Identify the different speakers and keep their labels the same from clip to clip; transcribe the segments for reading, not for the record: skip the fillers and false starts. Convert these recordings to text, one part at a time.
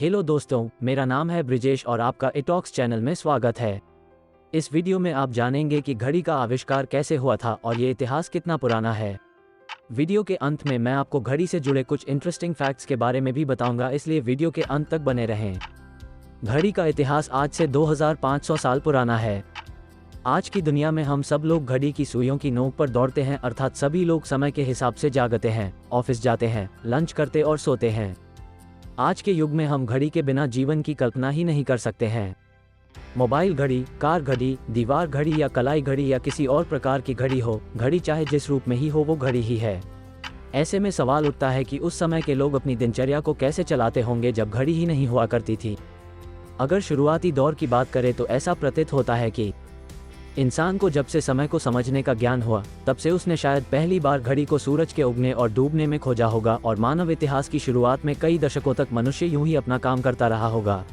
Speaker 1: Hello दोस्तों, मेरा नाम है ब्रिजेश और आपका इटॉक्स चैनल में स्वागत है। इस वीडियो में आप जानेंगे कि घड़ी का आविष्कार कैसे हुआ था और ये इतिहास कितना पुराना है। वीडियो के अंत में मैं आपको घड़ी से जुड़े कुछ इंटरेस्टिंग फैक्ट्स के बारे में भी बताऊंगा, इसलिए वीडियो के अंत तक बने रहें। घड़ी का इतिहास आज से 2500 साल पुराना है। आज की दुनिया में हम सब लोग घड़ी की सुइयों की नोक पर दौड़ते हैं, अर्थात सभी लोग समय के हिसाब से जागते हैं, ऑफिस जाते हैं, लंच करते और सोते हैं। आज के युग में हम घड़ी के बिना जीवन की कल्पना ही नहीं कर सकते हैं। मोबाइल घड़ी, कार घड़ी, दीवार घड़ी या कलाई घड़ी या किसी और प्रकार की घड़ी हो, घड़ी चाहे जिस रूप में ही हो वो घड़ी ही है। ऐसे में सवाल उठता है कि उस समय के लोग अपनी दिनचर्या को कैसे चलाते होंगे जब घड़ी ही नहीं हुआ करती थी। अगर शुरुआती दौर की बात करें तो ऐसा प्रतीत होता है कि इंसान को जब से समय को समझने का ज्ञान हुआ तब से उसने शायद पहली बार घड़ी को सूरज के उगने और डूबने में खोजा होगा, और मानव इतिहास की शुरुआत में कई दशकों तक मनुष्य यूं ही अपना काम करता रहा होगा।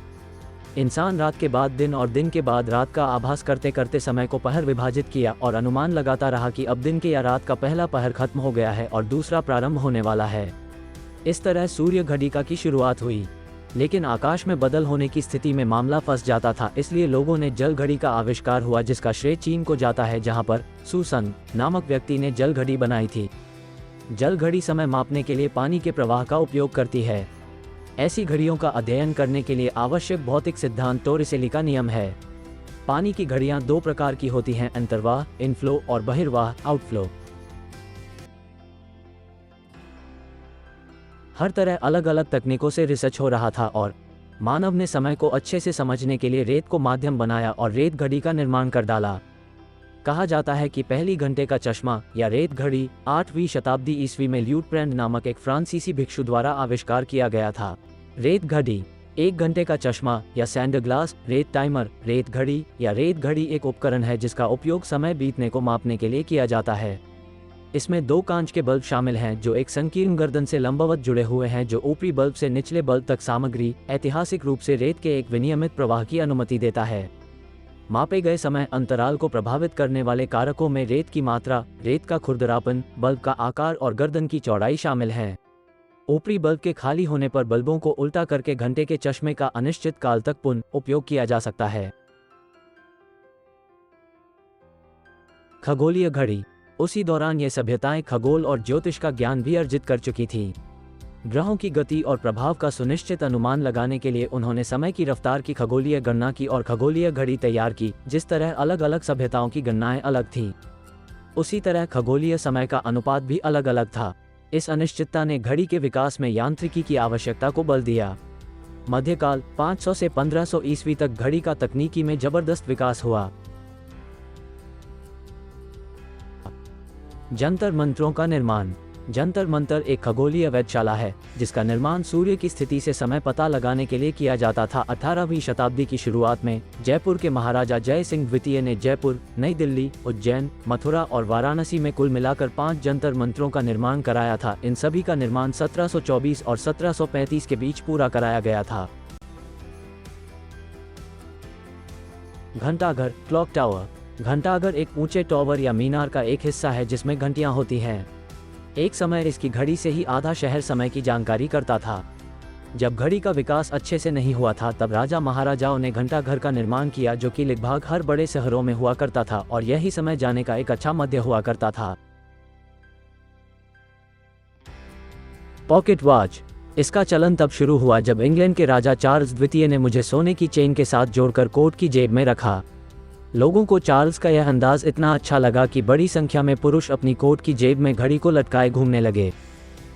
Speaker 1: इंसान रात के बाद दिन और दिन के बाद रात का आभास करते करते समय को पहर विभाजित किया और अनुमान लगाता रहा कि अब दिन के या रात का पहला पहर खत्म हो गया है और दूसरा प्रारंभ होने वाला है। इस तरह सूर्य घड़िका की शुरुआत हुई। लेकिन आकाश में बदल होने की स्थिति में मामला फंस जाता था, इसलिए लोगों ने जल घड़ी का आविष्कार हुआ, जिसका श्रेय चीन को जाता है, जहां पर सुसन नामक व्यक्ति ने जल घड़ी बनाई थी। जल घड़ी समय मापने के लिए पानी के प्रवाह का उपयोग करती है। ऐसी घड़ियों का अध्ययन करने के लिए आवश्यक भौतिक सिद्धांत टोरिसेली का नियम है। पानी की घड़ियां दो प्रकार की होती हैं, अंतर्वाह इनफ्लो और बहिर्वाह आउटफ्लो। हर तरह अलग अलग तकनीकों से रिसर्च हो रहा था और मानव ने समय को अच्छे से समझने के लिए रेत को माध्यम बनाया और रेत घड़ी का निर्माण कर डाला। कहा जाता है कि पहली घंटे का चश्मा या रेत घड़ी 8वीं शताब्दी ईस्वी में ल्यूटप्रेंड नामक एक फ्रांसीसी भिक्षु द्वारा आविष्कार किया गया था। रेत घड़ी, एक घंटे का चश्मा या सैंड ग्लास, रेत टाइमर, रेत घड़ी या रेत घड़ी एक उपकरण है जिसका उपयोग समय बीतने को मापने के लिए किया जाता है। इसमें दो कांच के बल्ब शामिल हैं जो एक संकीर्ण गर्दन से लंबवत जुड़े हुए हैं, जो ऊपरी बल्ब से निचले बल्ब तक सामग्री, ऐतिहासिक रूप से रेत के एक विनियमित प्रवाह की अनुमति देता है। मापे गए समय अंतराल को प्रभावित करने वाले कारकों में रेत की मात्रा, रेत का खुरदरापन, बल्ब का आकार और गर्दन की चौड़ाई शामिल हैं। ऊपरी बल्ब के खाली होने पर बल्बों को उल्टा करके घंटे के चश्मे का अनिश्चित काल तक पुनः उपयोग किया जा सकता है। खगोलीय घड़ी, उसी दौरान ये सभ्यताएं खगोल और ज्योतिष का ज्ञान भी अर्जित कर चुकी थी। ग्रहों की गति और प्रभाव का सुनिश्चित अनुमान लगाने के लिए उन्होंने समय की रफ्तार की खगोलीय गणना की और खगोलीय घड़ी तैयार की। जिस तरह अलग अलग सभ्यताओं की गणनाएं अलग थीं, उसी तरह खगोलीय समय का अनुपात भी अलग अलग था। इस अनिश्चितता ने घड़ी के विकास में यांत्रिकी की आवश्यकता को बल दिया। मध्यकाल 500 से 1500 ईस्वी तक घड़ी का तकनीकी में जबरदस्त विकास हुआ। जंतर मंत्रों का निर्माण। जंतर मंतर एक खगोलीय वेधशाला है जिसका निर्माण सूर्य की स्थिति से समय पता लगाने के लिए किया जाता था। 18वीं शताब्दी की शुरुआत में जयपुर के महाराजा जय सिंह द्वितीय ने जयपुर, नई दिल्ली, उज्जैन, मथुरा और वाराणसी में कुल मिलाकर 5 जंतर मंत्रों का निर्माण कराया था। इन सभी का निर्माण 1724 और 1735 के बीच पूरा कराया गया था। घंटाघर, क्लॉक टावर। घंटाघर एक ऊंचे टावर या मीनार का एक हिस्सा है जिसमें घंटियां होती हैं। एक समय इसकी घड़ी से ही आधा शहर समय की जानकारी करता था। जब घड़ी का विकास अच्छे से नहीं हुआ था तब राजा महाराजाओं ने घंटाघर का निर्माण किया, जो कि लगभग हर बड़े शहरों में हुआ करता था और यही समय जाने का एक अच्छा मध्य हुआ करता था। Pocket watch. इसका चलन तब शुरू हुआ जब इंग्लैंड के राजा चार्ल्स द्वितीय ने मुझे सोने की चेन के साथ जोड़कर कोट की जेब में रखा। लोगों को चार्ल्स का यह अंदाज इतना अच्छा लगा कि बड़ी संख्या में पुरुष अपनी कोट की जेब में घड़ी को लटकाए घूमने लगे।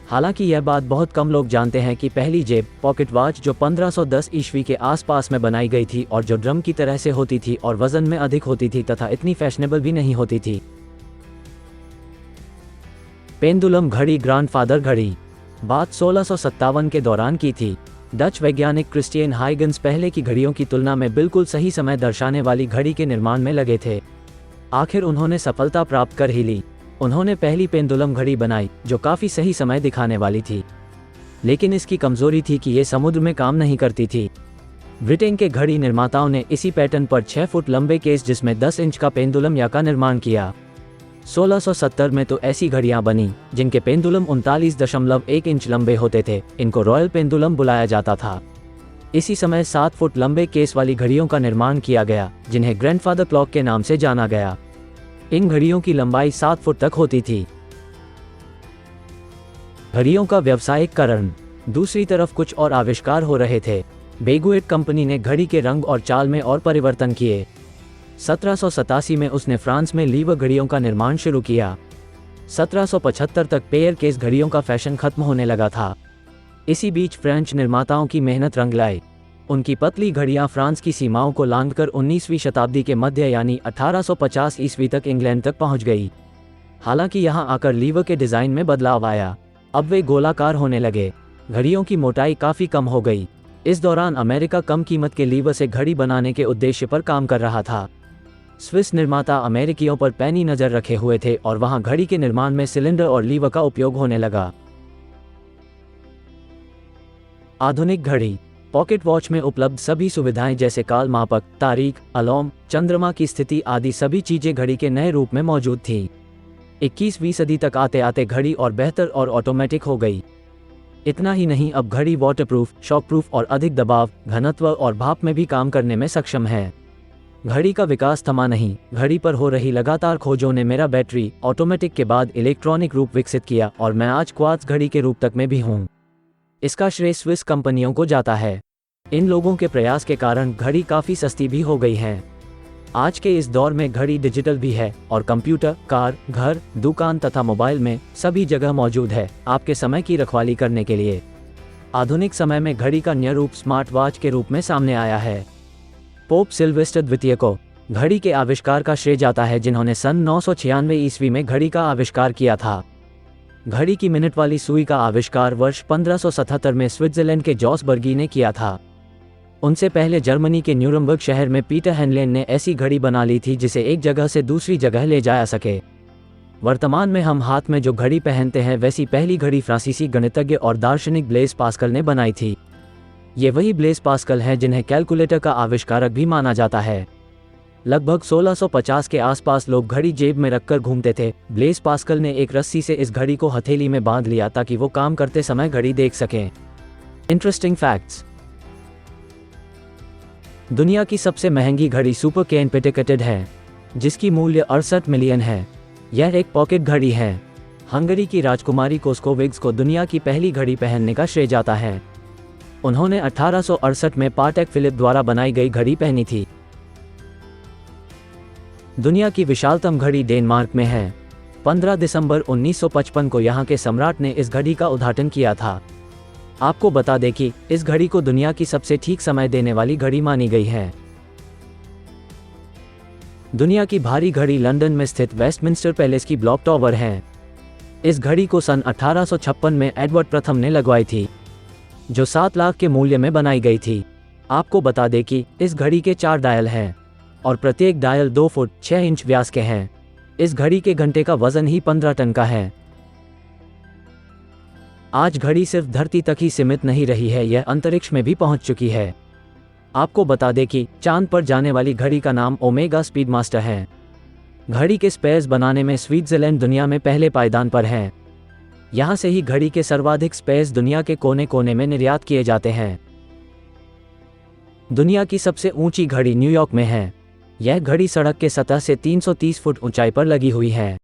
Speaker 1: हालांकि यह बात बहुत कम लोग जानते हैं कि पहली जेब पॉकेट वॉच, जो 1510 ईस्वी के आसपास में बनाई गई थी और जो ड्रम की तरह से होती थी और वजन में अधिक होती थी तथा इतनी फैशनेबल भी नहीं होती थी। पेंडुलम घड़ी, ग्रैंडफादर घड़ी। बात 1657 के दौरान की थी। डच वैज्ञानिक क्रिस्टियन हाइगन्स पहले की घड़ियों की तुलना में बिल्कुल सही समय दर्शाने वाली घड़ी के निर्माण में लगे थे। आखिर उन्होंने सफलता प्राप्त कर ही ली। उन्होंने पहली पेंडुलम घड़ी बनाई जो काफ़ी सही समय दिखाने वाली थी, लेकिन इसकी कमजोरी थी कि ये समुद्र में काम नहीं करती थी। ब्रिटेन के घड़ी निर्माताओं ने इसी पैटर्न पर 6 फुट लंबे केस जिसमें 10 इंच का पेंडुलम या का निर्माण किया। 1670 में तो ऐसी घड़ियां बनी जिनके पेंडुलम 39.1 इंच लंबे होते थे। इनको रॉयल पेंडुलम बुलाया जाता था। इसी समय 7 फुट लंबे केस वाली घड़ियों का निर्माण किया गया, जिन्हें ग्रैंडफादर क्लॉक के नाम से जाना गया। इन घड़ियों की लंबाई 7 फुट तक होती थी। घड़ियों का व्यावसायिकरण। दूसरी तरफ कुछ और आविष्कार हो रहे थे। बेगुएट कंपनी ने घड़ी के रंग और चाल में और परिवर्तन किए। 1787 में उसने फ्रांस में लीवर घड़ियों का निर्माण शुरू किया। 1775 तक पेयर केस घड़ियों का फैशन खत्म होने लगा था। इसी बीच फ्रेंच निर्माताओं की मेहनत रंग लाई। उनकी पतली घड़ियां फ्रांस की सीमाओं को लांघकर 19वीं शताब्दी के मध्य यानी 1850 ईस्वी तक इंग्लैंड तक पहुंच गई। हालांकि यहां आकर लीवर के डिज़ाइन में बदलाव आया। अब वे गोलाकार होने लगे। घड़ियों की मोटाई काफ़ी कम हो गई। इस दौरान अमेरिका कम कीमत के लीवर से घड़ी बनाने के उद्देश्य पर काम कर रहा था। स्विस निर्माता अमेरिकियों पर पैनी नज़र रखे हुए थे और वहां घड़ी के निर्माण में सिलेंडर और लीवर का उपयोग होने लगा। आधुनिक घड़ी। पॉकेट वॉच में उपलब्ध सभी सुविधाएं जैसे काल मापक, तारीख, अलार्म, चंद्रमा की स्थिति आदि सभी चीजें घड़ी के नए रूप में मौजूद थीं। 21वीं सदी तक आते आते घड़ी और बेहतर और ऑटोमेटिक हो गई। इतना ही नहीं, अब घड़ी वाटरप्रूफ, शॉकप्रूफ और अधिक दबाव, घनत्व और भाप में भी काम करने में सक्षम है। घड़ी का विकास थमा नहीं। घड़ी पर हो रही लगातार खोजों ने मेरा बैटरी ऑटोमेटिक के बाद इलेक्ट्रॉनिक रूप विकसित किया और मैं आज क्वार्ट्ज घड़ी के रूप तक में भी हूँ। इसका श्रेय स्विस कंपनियों को जाता है। इन लोगों के प्रयास के कारण घड़ी काफ़ी सस्ती भी हो गई है। आज के इस दौर में घड़ी डिजिटल भी है और कंप्यूटर, कार, घर, दुकान तथा मोबाइल में सभी जगह मौजूद है आपके समय की रखवाली करने के लिए। आधुनिक समय में घड़ी का नया रूप स्मार्ट वॉच के रूप में सामने आया है। पोप सिल्वेस्टर द्वितीय को घड़ी के आविष्कार का श्रेय जाता है, जिन्होंने सन 996 ईस्वी में घड़ी का आविष्कार किया था। घड़ी की मिनट वाली सुई का आविष्कार वर्ष 1577 में स्विट्जरलैंड के जॉस बर्गी ने किया था। उनसे पहले जर्मनी के न्यूरमबर्ग शहर में पीटर हेनलेन ने ऐसी घड़ी बना ली थी जिसे एक जगह से दूसरी जगह ले जाया सके। वर्तमान में हम हाथ में जो घड़ी पहनते हैं वैसी पहली घड़ी फ्रांसीसी गणितज्ञ और दार्शनिक ब्लेस पास्कल ने बनाई थी। ये वही ब्लेस पास्कल हैं जिन्हें कैलकुलेटर का आविष्कारक भी माना जाता है। लगभग 1650 के आसपास लोग घड़ी जेब में रखकर घूमते थे। ब्लेस पास्कल ने एक रस्सी से इस घड़ी को हथेली में बांध लिया ताकि वो काम करते समय घड़ी देख सकें। Interesting facts. दुनिया की सबसे महंगी घड़ी सुपर केन पेटेकेटेड है, जिसकी मूल्य 68 मिलियन है। यह एक पॉकेट घड़ी है। हंगरी की राजकुमारी कोस्कोविग्स को दुनिया की पहली घड़ी पहनने का श्रेय जाता है। उन्होंने 1868 में पाटेक फिलिप द्वारा बनाई गई घड़ी पहनी थी। दुनिया की विशालतम घड़ी डेनमार्क में है। 15 दिसंबर 1955 को यहाँ के सम्राट ने इस घड़ी का उद्घाटन किया था। आपको बता दें कि इस घड़ी को दुनिया की सबसे ठीक समय देने वाली घड़ी मानी गई है। दुनिया की भारी घड़ी लंदन में स्थित वेस्टमिंस्टर पैलेस की ब्लॉक टावर है। इस घड़ी को सन 1856 में एडवर्ड प्रथम ने लगवाई थी, जो 7 लाख के मूल्य में बनाई गई थी। आपको बता दें कि इस घड़ी के 4 डायल हैं और प्रत्येक डायल 2 फुट 6 इंच व्यास के हैं। इस घड़ी के घंटे का वजन ही 15 टन का है। आज घड़ी सिर्फ धरती तक ही सीमित नहीं रही है, यह अंतरिक्ष में भी पहुंच चुकी है। आपको बता दें कि चांद पर जाने वाली घड़ी का नाम ओमेगा स्पीडमास्टर है। घड़ी के स्पेयर्स बनाने में स्विट्जरलैंड दुनिया में पहले पायदान पर है। यहाँ से ही घड़ी के सर्वाधिक स्पेयर्स दुनिया के कोने कोने में निर्यात किए जाते हैं। दुनिया की सबसे ऊंची घड़ी न्यूयॉर्क में है। यह घड़ी सड़क के सतह से 330 फुट ऊंचाई पर लगी हुई है।